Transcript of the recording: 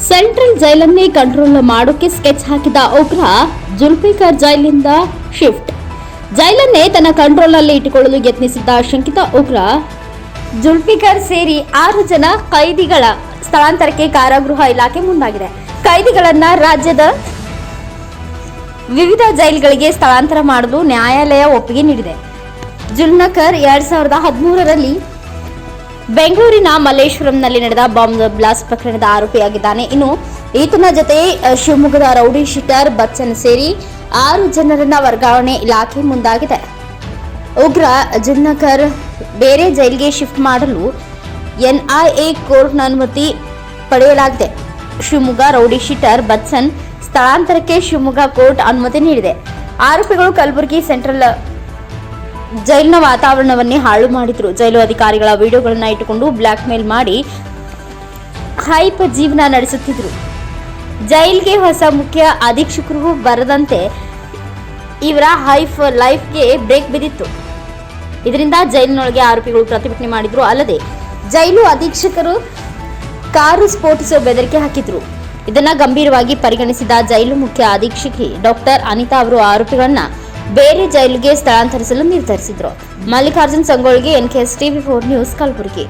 Central ಜೈಲನ್ನೇ control ಮಾಡೋಕೆ sketch ಹಾಕಿದ ಉಗ್ರ ಜುಲ್ಫಿಕರ್ ಜೈಲಿಂದ ಶಿಫ್ಟ್. ಜೈಲನ್ನೇ ತನ್ನ ಕಂಟ್ರೋಲ್ನಲ್ಲಿ ಇಟ್ಟುಕೊಳ್ಳಲು ಯತ್ನಿಸಿದ್ದ ಶಂಕಿತ ಉಗ್ರ ಜುಲ್ಫಿಕರ್ ಸೇರಿ 6 ಜನ ಕೈದಿಗಳ ಸ್ಥಳಾಂತರಕ್ಕೆ ಕಾರಾಗೃಹ ಇಲಾಖೆ ಮುಂದಾಗಿದೆ. ಕೈದಿಗಳನ್ನ ರಾಜ್ಯದ ವಿವಿಧ ಜೈಲುಗಳಿಗೆ ಸ್ಥಳಾಂತರ ಮಾಡಲು ನ್ಯಾಯಾಲಯ ಒಪ್ಪಿಗೆ ನೀಡಿದೆ. ಜುಲ್ಫಿಕರ್ 2013ರಲ್ಲಿ ಬೆಂಗಳೂರಿನ ಮಲ್ಲೇಶ್ವರಂನಲ್ಲಿ ನಡೆದ ಬಾಂಬ್ ಬ್ಲಾಸ್ಟ್ ಪ್ರಕರಣದ ಆರೋಪಿಯಾಗಿದ್ದಾನೆ. ಇನ್ನು ಈತನ ಜೊತೆ ಶಿವಮೊಗ್ಗದ ರೌಡಿ ಶೀಟರ್ ಬಚ್ಚನ್ ಸೇರಿ 6 ಜನರನ್ನ ವರ್ಗಾವಣೆ ಇಲಾಖೆ ಮುಂದಾಗಿದೆ. ಉಗ್ರ ಜುಲ್ಫಿಕರ್ ಬೇರೆ ಜೈಲಿಗೆ ಶಿಫ್ಟ್ ಮಾಡಲು ಎನ್ಐಎ ಕೋರ್ಟ್ನ ಅನುಮತಿ ಪಡೆಯಲಾಗಿದೆ. ಶಿವಮೊಗ್ಗ ರೌಡಿ ಶೀಟರ್ ಬಚ್ಚನ್ ಸ್ಥಳಾಂತರಕ್ಕೆ ಶಿವಮೊಗ್ಗ ಕೋರ್ಟ್ ಅನುಮತಿ ನೀಡಿದೆ. ಆರೋಪಿಗಳು ಕಲಬುರಗಿ ಸೆಂಟ್ರಲ್ ಜೈಲಿನ ವಾತಾವರಣವನ್ನೇ ಹಾಳು ಮಾಡಿದ್ರು. ಜೈಲು ಅಧಿಕಾರಿಗಳ ವಿಡಿಯೋಗಳನ್ನ ಇಟ್ಟುಕೊಂಡು ಬ್ಲಾಕ್ ಮೇಲ್ ಮಾಡಿ ಹೈಪ್ ಜೀವನ ನಡೆಸುತ್ತಿದ್ರು. ಜೈಲ್ಗೆ ಹೊಸ ಮುಖ್ಯ ಅಧೀಕ್ಷಕರು ಬರದಂತೆ ಇವರ ಹೈಫ್ ಲೈಫ್ಗೆ ಬ್ರೇಕ್ ಬಿದ್ದಿತ್ತು. ಇದರಿಂದ ಜೈಲಿನೊಳಗೆ ಆರೋಪಿಗಳು ಪ್ರತಿಭಟನೆ ಮಾಡಿದ್ರು. ಅಲ್ಲದೆ ಜೈಲು ಅಧೀಕ್ಷಕರು ಕಾರು ಸ್ಫೋಟಿಸುವ ಬೆದರಿಕೆ ಹಾಕಿದ್ರು. ಇದನ್ನ ಗಂಭೀರವಾಗಿ ಪರಿಗಣಿಸಿದ ಜೈಲು ಮುಖ್ಯ ಅಧೀಕ್ಷಕಿ ಡಾಕ್ಟರ್ ಅನಿತಾ ಅವರು ಆರೋಪಿಗಳನ್ನ ಬೇರೆ ಜೈಲಿಗೆ ಸ್ಥಳಾಂತರಿಸಲು ನಿರ್ಧರಿಸಿದ್ರು. ಮಲ್ಲಿಕಾರ್ಜುನ್ ಸಂಗೊಳ್ಳಿಗೆ NKS TV4 ನ್ಯೂಸ್ ಕಲಬುರಗಿ.